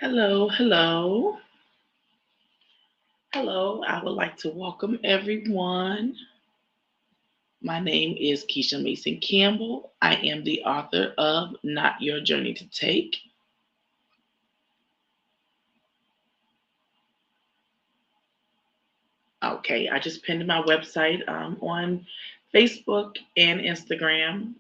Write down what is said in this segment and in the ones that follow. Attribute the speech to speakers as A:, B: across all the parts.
A: Hello, hello, hello. I would like to welcome everyone. My name is Keisha Mason Campbell. I am the author of Not Your Journey to Take. Okay, I just pinned my website on Facebook and Instagram.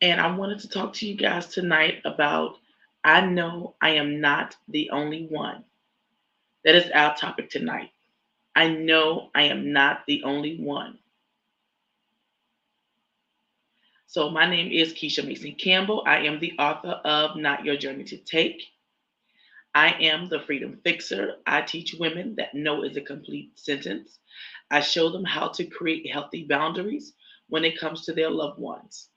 A: And I wanted to talk to you guys tonight about I know I am not the only one. That is our topic tonight. I know I am not the only one. So, my name is Keisha Mason Campbell. I am the author of Not Your Journey to Take. I am the Freedom Fixer. I teach women that no is a complete sentence. I show them how to create healthy boundaries when it comes to their loved ones.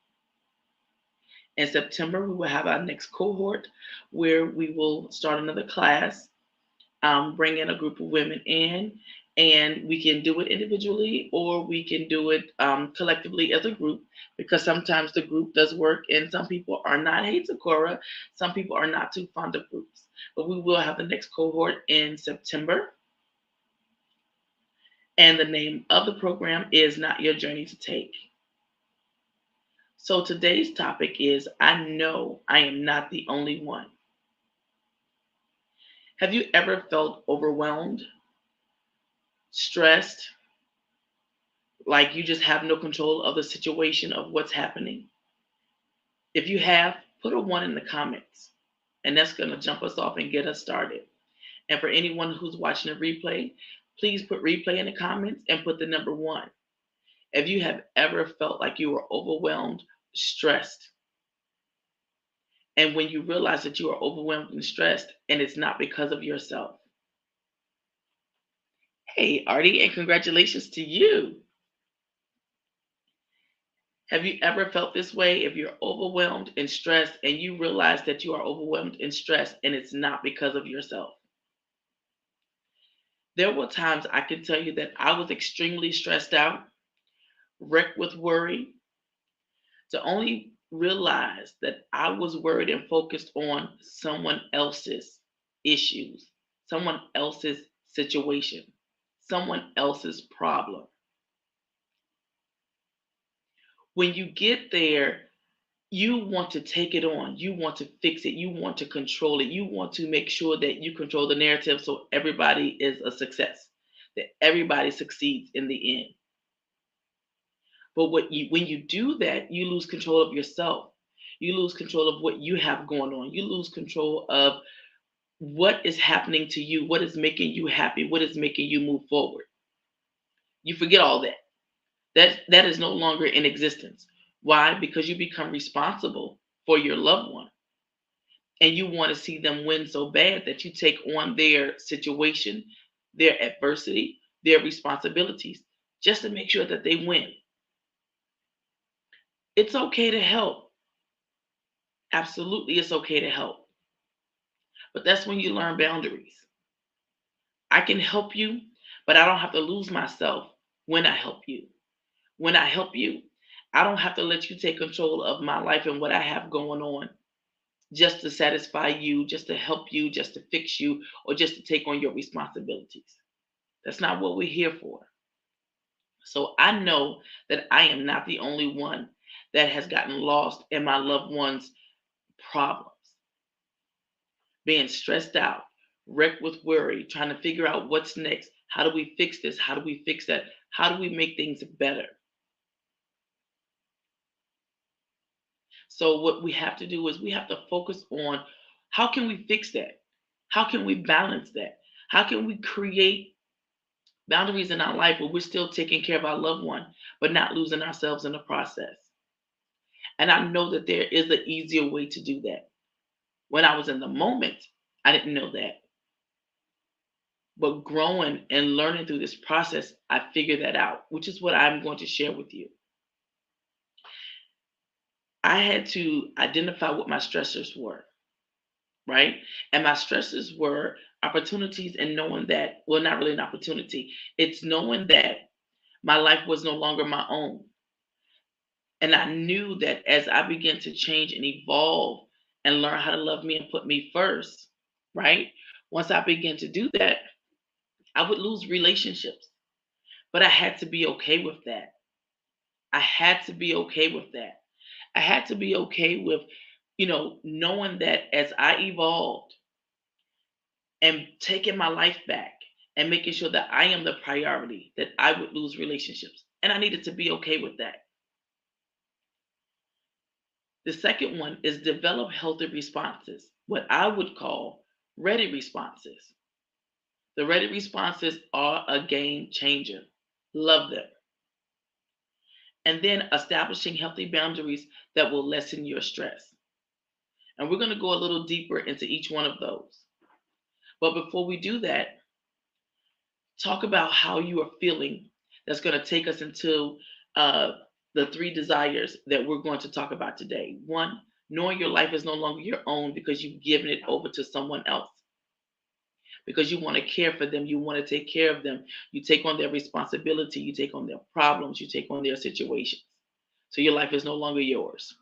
A: In September, we will have our next cohort where we will start another class, bring in a group of women in, and we can do it individually or we can do it collectively as a group because sometimes the group does work and some people are not. Hey, Sakura, some people are not too fond of groups. But we will have the next cohort in September. And the name of the program is Not Your Journey to Take. So today's topic is I know I am not the only one. Have you ever felt overwhelmed, stressed, like you just have no control of the situation of what's happening? If you have, put a one in the comments, and that's going to jump us off and get us started. And for anyone who's watching a replay, please put replay in the comments and put the number one. If you have ever felt like you were overwhelmed, stressed, and when you realize that you are overwhelmed and stressed, and it's not because of yourself. Hey, Artie, and congratulations to you. Have you ever felt this way? If you're overwhelmed and stressed and you realize that you are overwhelmed and stressed and it's not because of yourself? There were times I can tell you that I was extremely stressed out, wrecked with worry, to only realize that I was worried and focused on someone else's issues, someone else's situation, someone else's problem. When you get there, you want to take it on. You want to fix it. You want to control it. You want to make sure that you control the narrative so everybody is a success, that everybody succeeds in the end. But when you do that, you lose control of yourself. You lose control of what you have going on. You lose control of what is happening to you, what is making you happy, what is making you move forward. You forget all that. That is no longer in existence. Why? Because you become responsible for your loved one and you want to see them win so bad that you take on their situation, their adversity, their responsibilities just to make sure that they win. It's okay to help. Absolutely, it's okay to help. But that's when you learn boundaries. I can help you, but I don't have to lose myself when I help you. When I help you, I don't have to let you take control of my life and what I have going on just to satisfy you, just to help you, just to fix you, or just to take on your responsibilities. That's not what we're here for. So I know that I am not the only one that has gotten lost in my loved one's problems, being stressed out, wrecked with worry, trying to figure out what's next. How do we fix this? How do we fix that? How do we make things better? So what we have to do is we have to focus on how can we fix that? How can we balance that? How can we create boundaries in our life where we're still taking care of our loved one, but not losing ourselves in the process? And I know that there is an easier way to do that. When I was in the moment, I didn't know that. But growing and learning through this process, I figured that out, which is what I'm going to share with you. I had to identify what my stressors were, right? And my stressors were opportunities and knowing that, well, not really an opportunity, it's knowing that my life was no longer my own. And I knew that as I began to change and evolve and learn how to love me and put me first, right? Once I began to do that, I would lose relationships. But I had to be okay with that. I had to be okay with that. I had to be okay with, knowing that as I evolved and taking my life back and making sure that I am the priority, that I would lose relationships. And I needed to be okay with that. The second one is develop healthy responses, what I would call ready responses. The ready responses are a game changer. Love them. And then establishing healthy boundaries that will lessen your stress. And we're going to go a little deeper into each one of those. But before we do that, talk about how you are feeling. That's going to take us into uh, the three desires that we're going to talk about today. One, knowing your life is no longer your own because you've given it over to someone else. Because you want to care for them, you want to take care of them, you take on their responsibility, you take on their problems, you take on their situations. So your life is no longer yours.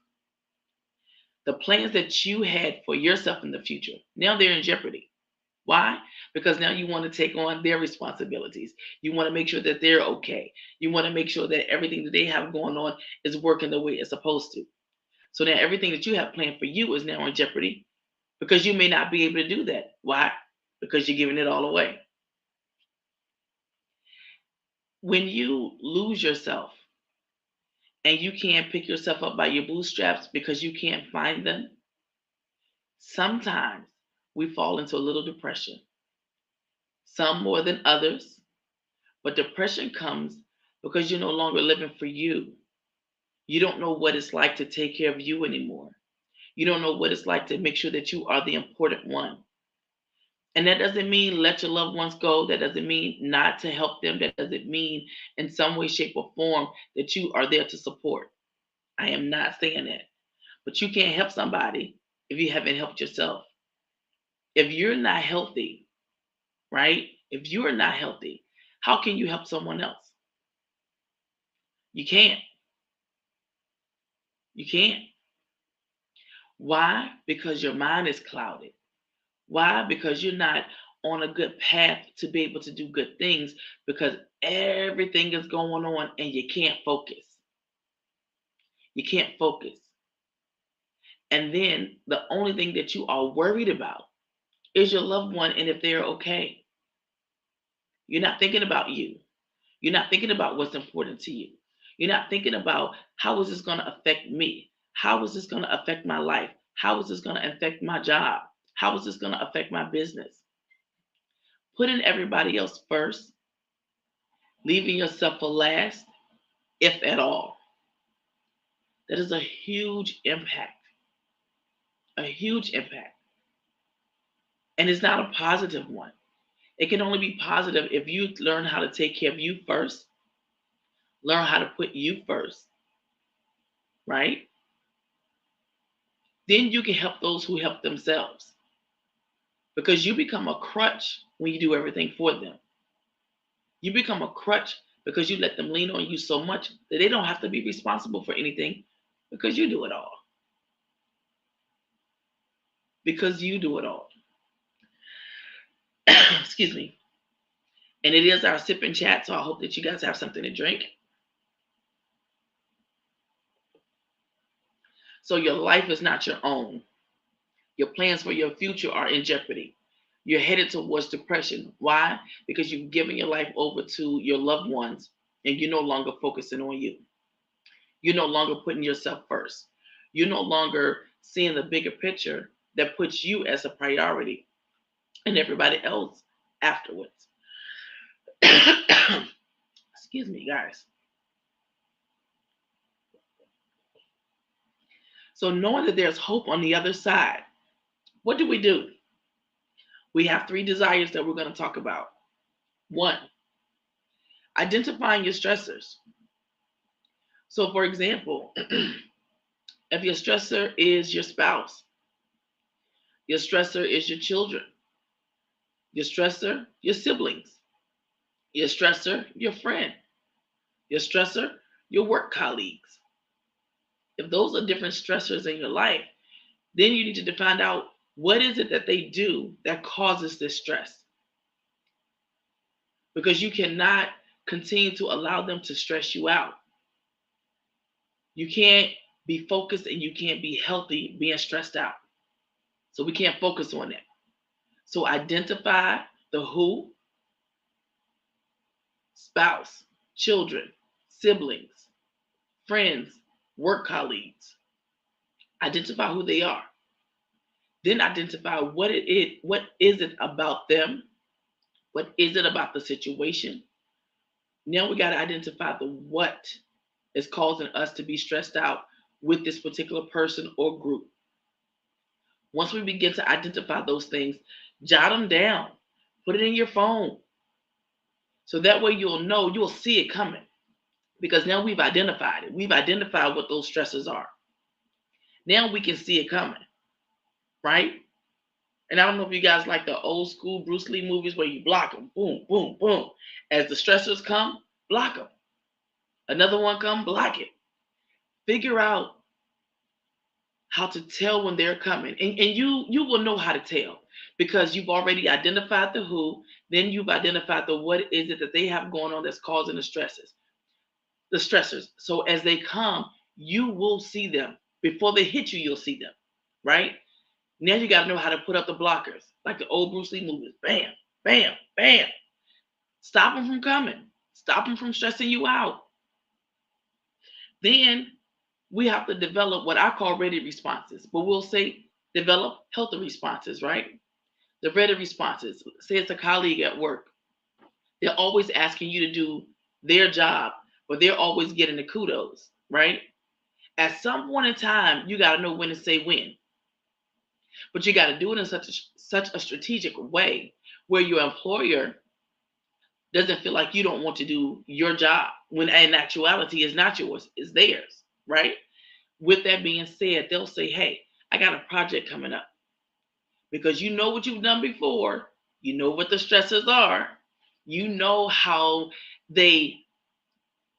A: The plans that you had for yourself in the future, now they're in jeopardy. Why? Because now you want to take on their responsibilities. You want to make sure that they're okay. You want to make sure that everything that they have going on is working the way it's supposed to. So now everything that you have planned for you is now in jeopardy because you may not be able to do that. Why? Because you're giving it all away. When you lose yourself and you can't pick yourself up by your bootstraps because you can't find them, sometimes we fall into a little depression, some more than others. But depression comes because you're no longer living for you. You don't know what it's like to take care of you anymore. You don't know what it's like to make sure that you are the important one. And that doesn't mean let your loved ones go. That doesn't mean not to help them. That doesn't mean in some way, shape, or form that you are there to support. I am not saying that. But you can't help somebody if you haven't helped yourself. If you're not healthy, right? If you're not healthy, how can you help someone else? You can't. You can't. Why? Because your mind is clouded. Why? Because you're not on a good path to be able to do good things because everything is going on and you can't focus. You can't focus. And then the only thing that you are worried about is your loved one and if they're okay. You're not thinking about you. You're not thinking about what's important to you. You're not thinking about how is this going to affect me? How is this going to affect my life? How is this going to affect my job? How is this going to affect my business? Putting everybody else first, leaving yourself for last, if at all. That is a huge impact, a huge impact. And it's not a positive one. It can only be positive if you learn how to take care of you first, learn how to put you first, right? Then you can help those who help themselves because you become a crutch when you do everything for them. You become a crutch because you let them lean on you so much that they don't have to be responsible for anything because you do it all. Because you do it all. Excuse me. And it is our sip and chat, so I hope that you guys have something to drink. So your life is not your own. Your plans for your future are in jeopardy. You're headed towards depression. Why? Because you've given your life over to your loved ones and you're no longer focusing on you. You're no longer putting yourself first. You're no longer seeing the bigger picture that puts you as a priority and everybody else afterwards. Excuse me, guys. So, knowing that there's hope on the other side, what do? We have three desires that we're going to talk about. One, identifying your stressors. So, for example, if your stressor is your spouse, your stressor is your children, your stressor, your siblings, your stressor, your friend, your stressor, your work colleagues. If those are different stressors in your life, Then you need to find out what is it that they do that causes this stress, because you cannot continue to allow them to stress you out. You can't be focused and you can't be healthy being stressed out. So we can't focus on that. So identify the who: spouse, children, siblings, friends, work colleagues. Identify who they are. Then identify what is it about them? What is it about the situation? Now we got to identify the what is causing us to be stressed out with this particular person or group. Once we begin to identify those things, jot them down, put it in your phone. So that way you'll see it coming, because now we've identified it. We've identified what those stresses are. Now we can see it coming, right? And I don't know if you guys like the old school Bruce Lee movies where you block them, boom, boom, boom. As the stressors come, block them. Another one come, block it. Figure out how to tell when they're coming. And you will know how to tell, because you've already identified the who, then you've identified the what is it that they have going on that's causing the stressors. So as they come, you will see them. Before they hit you, you'll see them, right? Now you got to know how to put up the blockers, like the old Bruce Lee movies. Bam, bam, bam. Stop them from coming. Stop them from stressing you out. Then we have to develop what I call ready responses, but we'll say develop healthy responses, right? The ready responses. Say it's a colleague at work. They're always asking you to do their job, but they're always getting the kudos, right? At some point in time, you got to know when to say when. But you got to do it in such a strategic way where your employer doesn't feel like you don't want to do your job, when in actuality it's not yours, it's theirs, right? With that being said, they'll say, hey, I got a project coming up, because you know what you've done before, you know what the stresses are, you know how they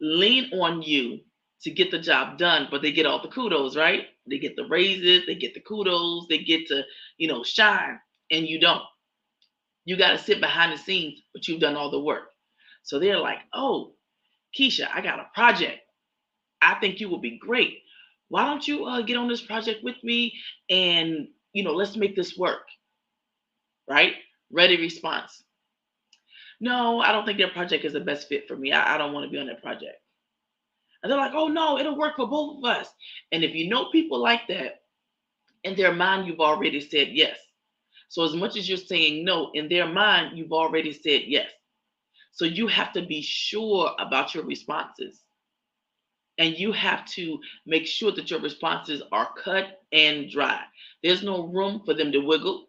A: lean on you to get the job done, but they get all the kudos, right? They get the raises, they get the kudos, they get to, shine, and you don't. You got to sit behind the scenes, but you've done all the work. So they're like, oh, Keisha, I got a project. I think you will be great. Why don't you get on this project with me, and, let's make this work, right? Ready response. No, I don't think their project is the best fit for me. I don't want to be on that project. And they're like, oh no, it'll work for both of us. And if you know people like that, in their mind, you've already said yes. So as much as you're saying no, in their mind, you've already said yes. So you have to be sure about your responses. And you have to make sure that your responses are cut and dry. There's no room for them to wiggle.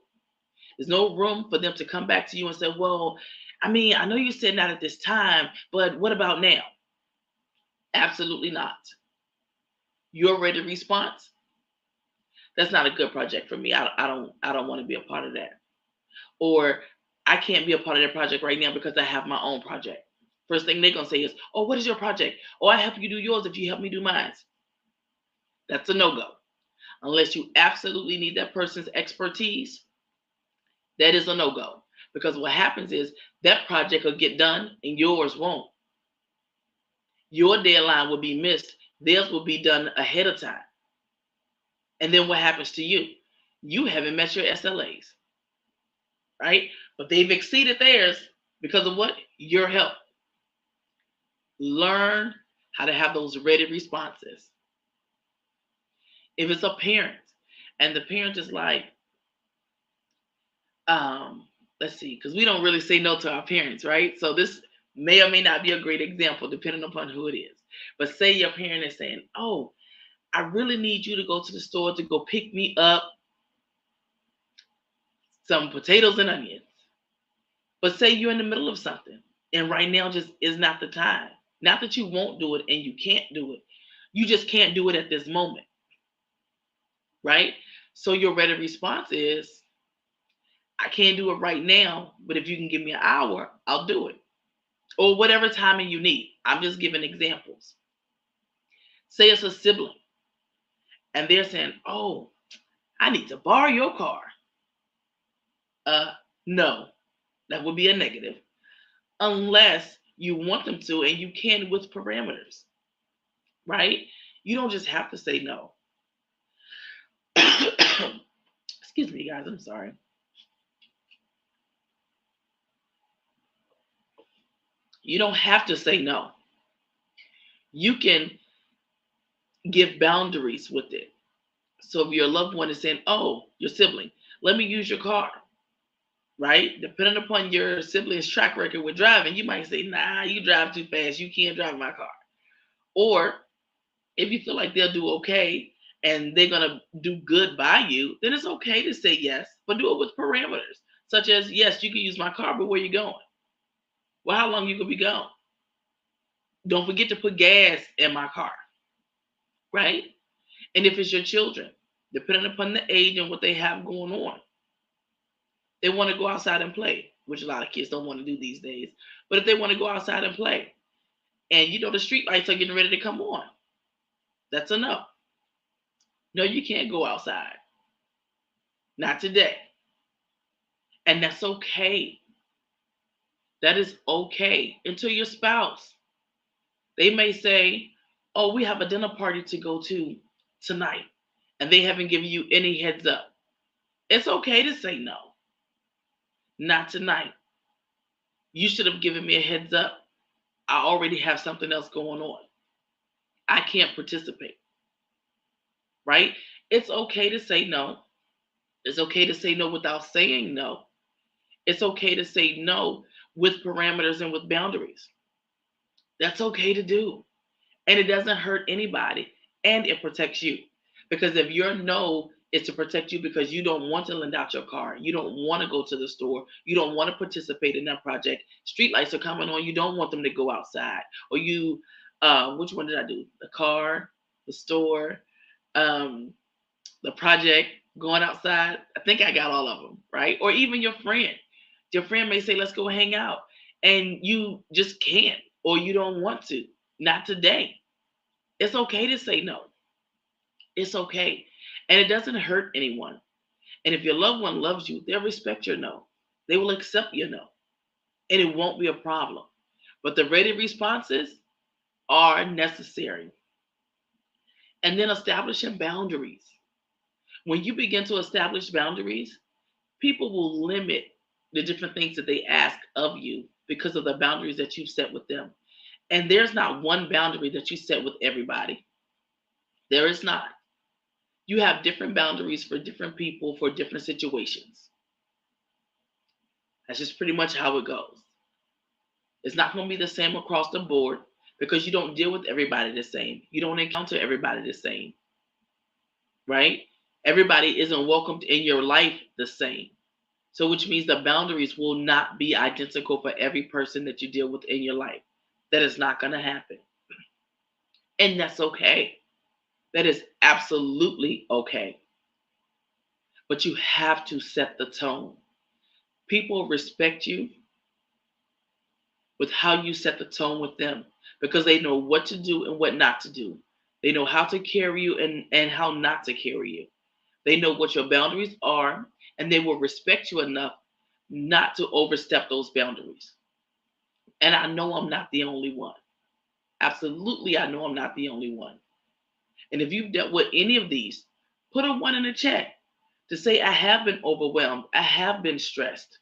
A: There's no room for them to come back to you and say, well, I know you said not at this time, but what about now? Absolutely not. Your ready response, that's not a good project for me. I don't want to be a part of that. Or I can't be a part of that project right now because I have my own project. First thing they're gonna say is, oh, what is your project? Oh, I help you do yours if you help me do mine. That's a no-go. Unless you absolutely need that person's expertise, that is a no-go. Because what happens is that project will get done and yours won't. Your deadline will be missed. Theirs will be done ahead of time. And then what happens to you? You haven't met your SLAs, right? But they've exceeded theirs because of what? Your help. Learn how to have those ready responses. If it's a parent and the parent is like, let's see, because we don't really say no to our parents, right? So this may or may not be a great example depending upon who it is. But say your parent is saying, oh, I really need you to go to the store to go pick me up some potatoes and onions. But say you're in the middle of something and right now just is not the time. Not that you won't do it and you can't do it. You just can't do it at this moment, right? So your ready response is, I can't do it right now, but if you can give me an hour, I'll do it. Or whatever timing you need. I'm just giving examples. Say it's a sibling and they're saying, oh, I need to borrow your car. Uh, no, that would be a negative. Unless you want them to and you can with parameters, right? You don't just have to say no. Excuse me, guys, I'm sorry. You don't have to say no. You can give boundaries with it. So if your loved one is saying, oh, your sibling, let me use your car, right? Depending upon your sibling's track record with driving, you might say, nah, you drive too fast. You can't drive my car. Or if you feel like they'll do okay and they're going to do good by you, then it's okay to say yes, but do it with parameters, such as, yes, you can use my car, but where you going? Well, how long you going to be gone? Don't forget to put gas in my car, right? And if it's your children, depending upon the age and what they have going on, they want to go outside and play, which a lot of kids don't want to do these days. But if they want to go outside and play, and the street lights are getting ready to come on, that's enough. No, you can't go outside. Not today. And that's okay. That is okay. Until your spouse, they may say, oh, we have a dinner party to go to tonight, and they haven't given you any heads up. It's okay to say no. Not tonight. You should have given me a heads up. I already have something else going on. I can't participate, right? It's okay to say no. It's okay to say no without saying no. It's okay to say no with parameters and with boundaries. That's okay to do. And it doesn't hurt anybody and it protects you. Because if your no is to protect you because you don't want to lend out your car, you don't want to go to the store, you don't want to participate in that project, street lights are coming on, you don't want them to go outside. Or you, which one did I do? The car, the store, um, the project, going outside. I think I got all of them, right? Or even your friend. Your friend may say, let's go hang out. And you just can't, or you don't want to. Not today. It's okay to say no. It's okay. And it doesn't hurt anyone. And if your loved one loves you, they'll respect your no. They will accept your no. And it won't be a problem. But the ready responses are necessary. And then establishing boundaries. When you begin to establish boundaries, people will limit the different things that they ask of you because of the boundaries that you've set with them. And there's not one boundary that you set with everybody. There is not. You have different boundaries for different people for different situations. That's just pretty much how it goes. It's not going to be the same across the board because you don't deal with everybody the same. You don't encounter everybody the same, right? Everybody isn't welcomed in your life the same. So, which means the boundaries will not be identical for every person that you deal with in your life. That is not going to happen. And that's okay. That is absolutely okay. But you have to set the tone. People respect you with how you set the tone with them because they know what to do and what not to do. They know how to carry you and how not to carry you. They know what your boundaries are, and they will respect you enough not to overstep those boundaries. And I know I'm not the only one. Absolutely, I know I'm not the only one. And if you've dealt with any of these, put a one in the chat to say, I have been overwhelmed. I have been stressed.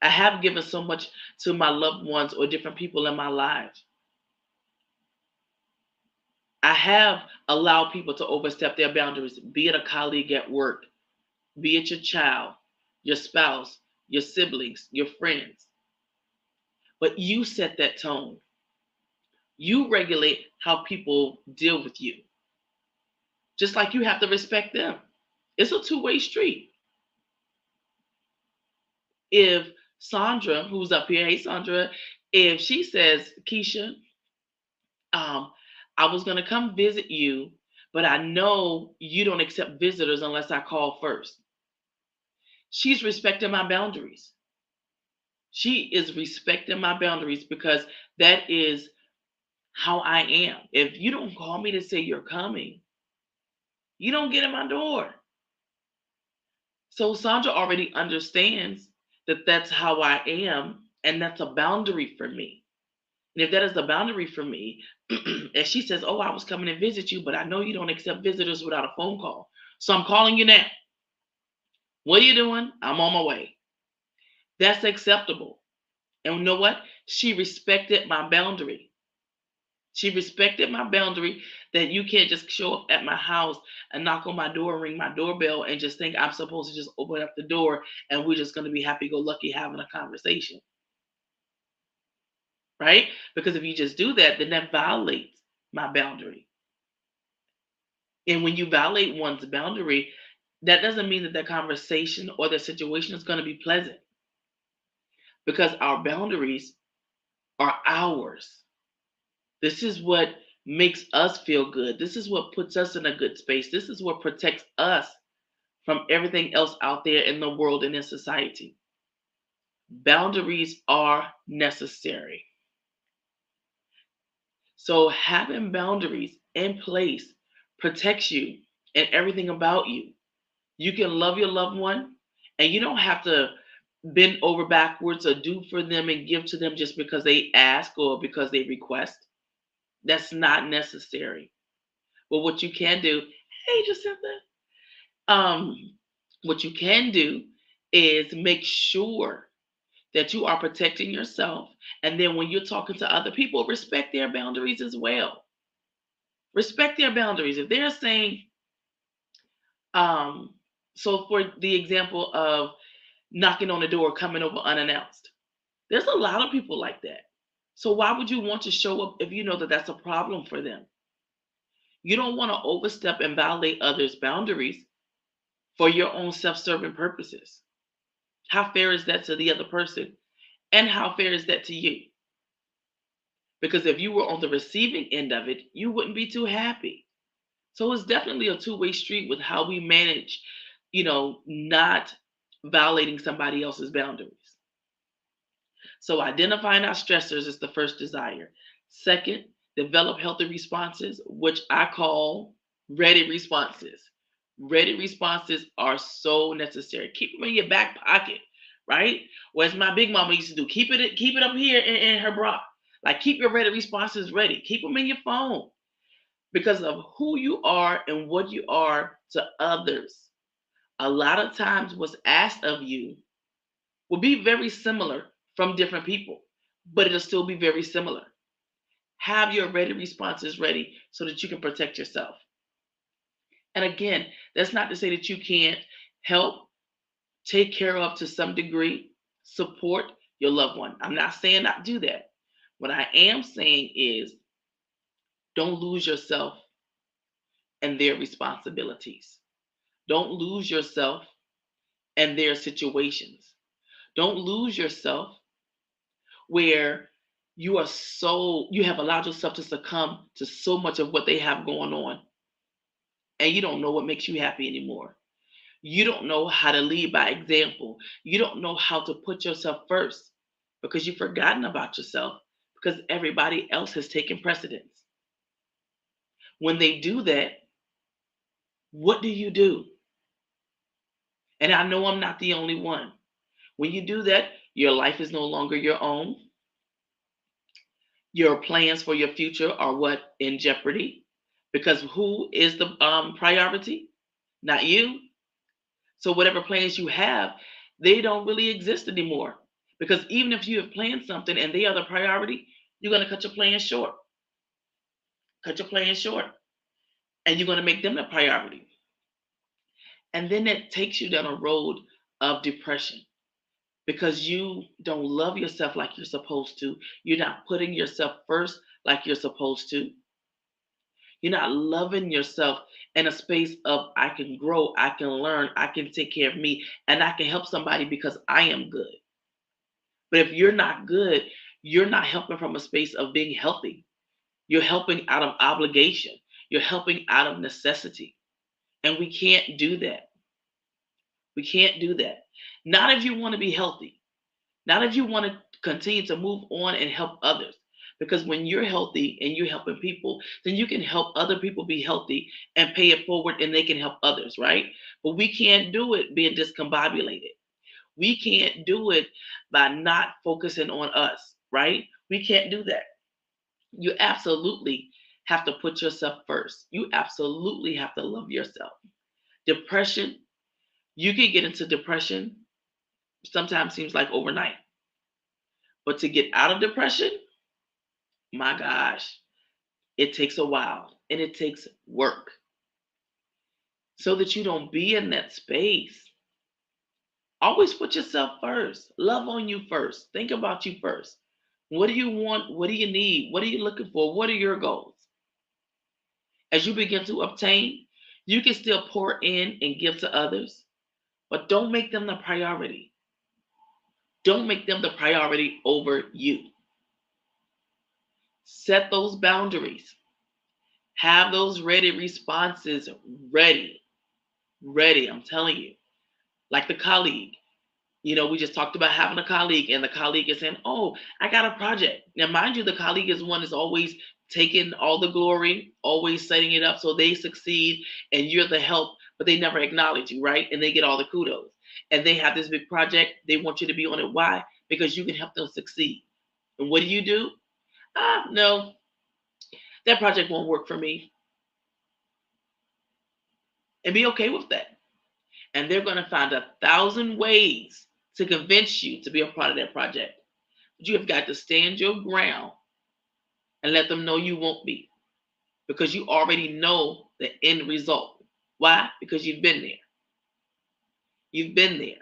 A: I have given so much to my loved ones or different people in my lives. I have allowed people to overstep their boundaries, be it a colleague at work, be it your child, your spouse, your siblings, your friends. But you set that tone. You regulate how people deal with you, just like you have to respect them. It's a two-way street. If Sandra, who's up here, hey Sandra, if she says, Keisha, um, I was gonna come visit you, but I know you don't accept visitors unless I call first. She's respecting my boundaries. She is respecting my boundaries because that is how I am. If you don't call me to say you're coming, you don't get in my door. So Sandra already understands that that's how I am, and that's a boundary for me. And if that is a boundary for me, and she says, "Oh, I was coming to visit you, but I know you don't accept visitors without a phone call. So I'm calling you now. What are you doing? I'm on my way." That's acceptable. And you know what? She respected my boundary. She respected my boundary that you can't just show up at my house and knock on my door, ring my doorbell, and just think I'm supposed to just open up the door and we're just going to be happy go lucky having a conversation, right? Because if you just do that, then that violates my boundary. And when you violate one's boundary, that doesn't mean that the conversation or the situation is going to be pleasant, because our boundaries are ours. This is what makes us feel good. This is what puts us in a good space. This is what protects us from everything else out there in the world and in society. Boundaries are necessary. So having boundaries in place protects you and everything about you. You can love your loved one, and you don't have to bend over backwards or do for them and give to them just because they ask or because they request. That's not necessary. But what you can do, hey Jacinta, um, what you can do is make sure that you are protecting yourself. And then when you're talking to other people, respect their boundaries as well. Respect their boundaries. If they're saying, um, so for the example of knocking on the door, coming over unannounced, there's a lot of people like that. So why would you want to show up if you know that that's a problem for them? You don't want to overstep and violate others' boundaries for your own self serving purposes. How fair is that to the other person? And how fair is that to you? Because if you were on the receiving end of it, you wouldn't be too happy. So it's definitely a two-way street with how we manage, not violating somebody else's boundaries. So identifying our stressors is the first desire. Second, develop healthy responses, which I call ready responses. Ready responses are so necessary. Keep them in your back pocket, right? Whereas my big mama used to do, keep it up here in her bra. Like keep your ready responses ready. Keep them in your phone because of who you are and what you are to others. A lot of times, what's asked of you will be very similar from different people, but it'll still be very similar. Have your ready responses ready so that you can protect yourself. And again, that's not to say that you can't help, take care of to some degree, support your loved one. I'm not saying not do that. What I am saying is don't lose yourself and their responsibilities. Don't lose yourself and their situations. Don't lose yourself where you have allowed yourself to succumb to so much of what they have going on, and you don't know what makes you happy anymore. You don't know how to lead by example. You don't know how to put yourself first because you've forgotten about yourself because everybody else has taken precedence. When they do that, what do you do? And I know I'm not the only one. When you do that, your life is no longer your own. Your plans for your future are what in jeopardy because who is the priority? Not you. So whatever plans you have, they don't really exist anymore. Because even if you have planned something and they are the priority, you're going to cut your plans short. Cut your plans short. And you're going to make them the priority. And then that takes you down a road of depression because you don't love yourself like you're supposed to. You're not putting yourself first like you're supposed to. You're not loving yourself in a space of I can grow, I can learn, I can take care of me, and I can help somebody because I am good. But if you're not good, you're not helping from a space of being healthy. You're helping out of obligation. You're helping out of necessity. And we can't do that. We can't do that. Not if you want to be healthy. Not if you want to continue to move on and help others. Because when you're healthy and you're helping people, then you can help other people be healthy and pay it forward and they can help others, right? But we can't do it being discombobulated. We can't do it by not focusing on us, right? We can't do that. You absolutely have to put yourself first. You absolutely have to love yourself. Depression, you can get into depression, sometimes seems like overnight. But to get out of depression, my gosh, it takes a while and it takes work so that you don't be in that space. Always put yourself first. Love on you first. Think about you first. What do you want? What do you need? What are you looking for? What are your goals? As you begin to obtain, you can still pour in and give to others, but don't make them the priority. Don't make them the priority over you. Set those boundaries. Have those ready responses ready. Ready, I'm telling you. Like the colleague. We just talked about having a colleague, and the colleague is saying, "Oh, I got a project." Now, mind you, the colleague is one that's always taking all the glory, always setting it up so they succeed, and you're the help, but they never acknowledge you, right? And they get all the kudos. And they have this big project, they want you to be on it. Why? Because you can help them succeed. And what do? No, that project won't work for me. And be okay with that. And they're going to find 1,000 ways to convince you to be a part of that project. But you have got to stand your ground and let them know you won't be, because you already know the end result. Why? Because you've been there. You've been there.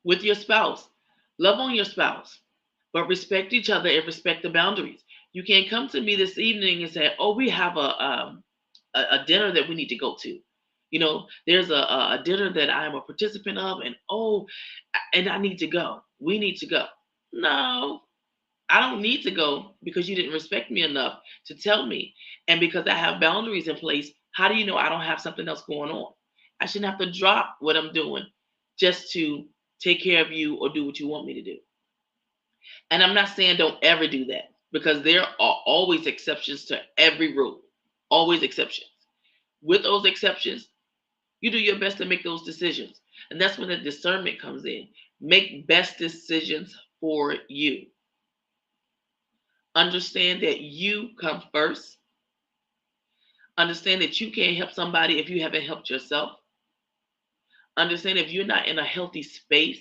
A: With your spouse, love on your spouse, but respect each other and respect the boundaries. You can't come to me this evening and say, "Oh, we have a dinner that we need to go to." There's a dinner that I'm a participant of, and and I need to go. We need to go. No, I don't need to go because you didn't respect me enough to tell me. And because I have boundaries in place, how do you know I don't have something else going on? I shouldn't have to drop what I'm doing just to take care of you or do what you want me to do. And I'm not saying don't ever do that, because there are always exceptions to every rule, always exceptions. With those exceptions, you do your best to make those decisions. And that's when the discernment comes in. Make best decisions for you. Understand that you come first. Understand that you can't help somebody if you haven't helped yourself. Understand if you're not in a healthy space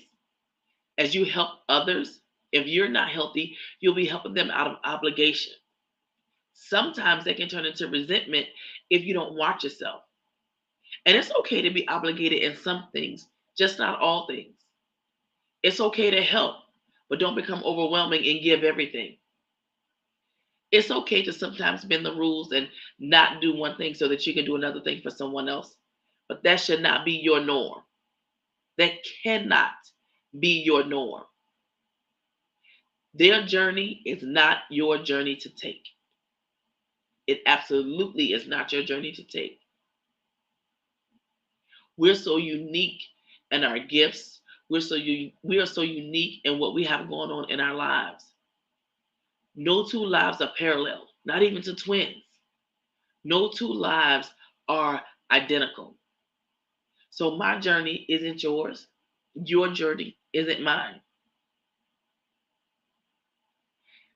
A: as you help others, if you're not healthy, you'll be helping them out of obligation. Sometimes they can turn into resentment if you don't watch yourself. And it's okay to be obligated in some things, just not all things. It's okay to help, but don't become overwhelming and give everything. It's okay to sometimes bend the rules and not do one thing so that you can do another thing for someone else. But that should not be your norm. That cannot be your norm. Their journey is not your journey to take. It absolutely is not your journey to take. We're so unique in our gifts. We are so unique in what we have going on in our lives. No two lives are parallel, not even to twins. No two lives are identical. So my journey isn't yours. Your journey isn't mine.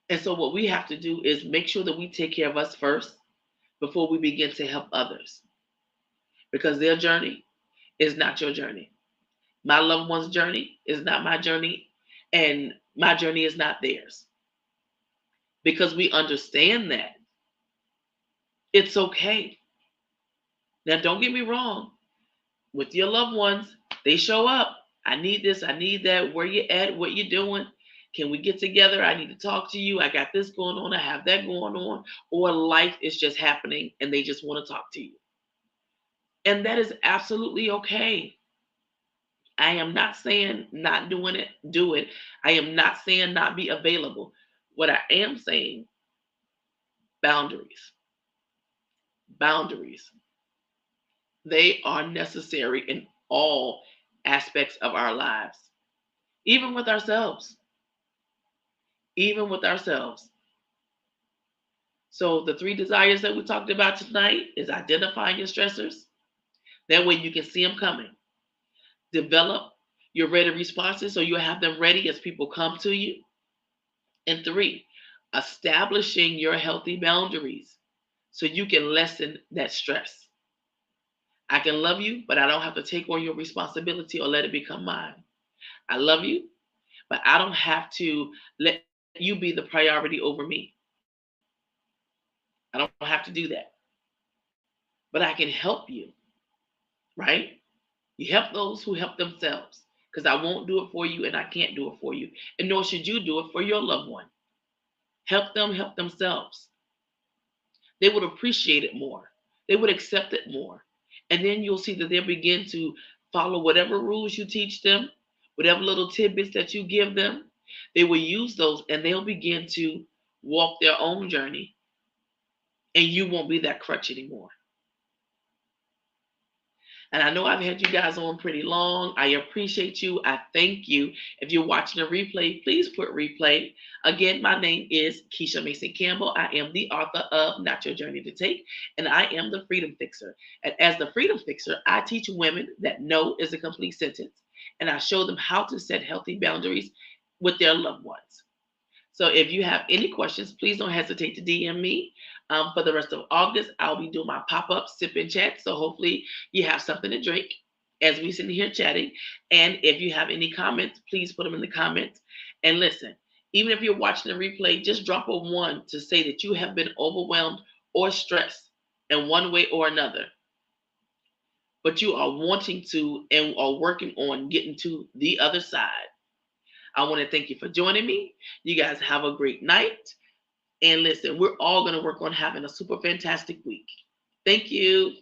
A: And so what we have to do is make sure that we take care of us first before we begin to help others. Because their journey is not your journey. My loved one's journey is not my journey, and my journey is not theirs. Because we understand that it's okay. Now, don't get me wrong. With your loved ones, they show up. I need this, I need that. Where you at? What you doing? Can we get together? I need to talk to you. I got this going on. I have that going on. Or life is just happening and they just want to talk to you. And that is absolutely okay. I am not saying not doing it, do it. I am not saying not be available. What I am saying, boundaries. Boundaries. They are necessary in all aspects of our lives, even with ourselves. even with ourselves. So the three desires that we talked about tonight is identifying your stressors. That way you can see them coming. Develop your ready responses so you'll have them ready as people come to you. And three, establishing your healthy boundaries so you can lessen that stress. I can love you, but I don't have to take on your responsibility or let it become mine. I love you, but I don't have to let you be the priority over me. I don't have to do that. But I can help you, right? You help those who help themselves because I won't do it for you and I can't do it for you. And nor should you do it for your loved one. Help them help themselves. They would appreciate it more. They would accept it more. And then you'll see that they'll begin to follow whatever rules you teach them, whatever little tidbits that you give them. They will use those and they'll begin to walk their own journey. And you won't be that crutch anymore. And I know I've had you guys on pretty long. I appreciate you. I thank you. If you're watching a replay, please put replay. Again, my name is Keisha Mason Campbell. I am the author of Not Your Journey to Take, and I am the Freedom Fixer. And as the Freedom Fixer, I teach women that no is a complete sentence, and I show them how to set healthy boundaries with their loved ones. So if you have any questions, please don't hesitate to DM me. For the rest of August, I'll be doing my pop-up sip and chat. So hopefully you have something to drink as we sit here chatting. And if you have any comments, please put them in the comments. And listen, even if you're watching the replay, just drop a one to say that you have been overwhelmed or stressed in one way or another. But you are wanting to and are working on getting to the other side. I want to thank you for joining me. You guys have a great night. And listen, we're all going to work on having a super fantastic week. Thank you.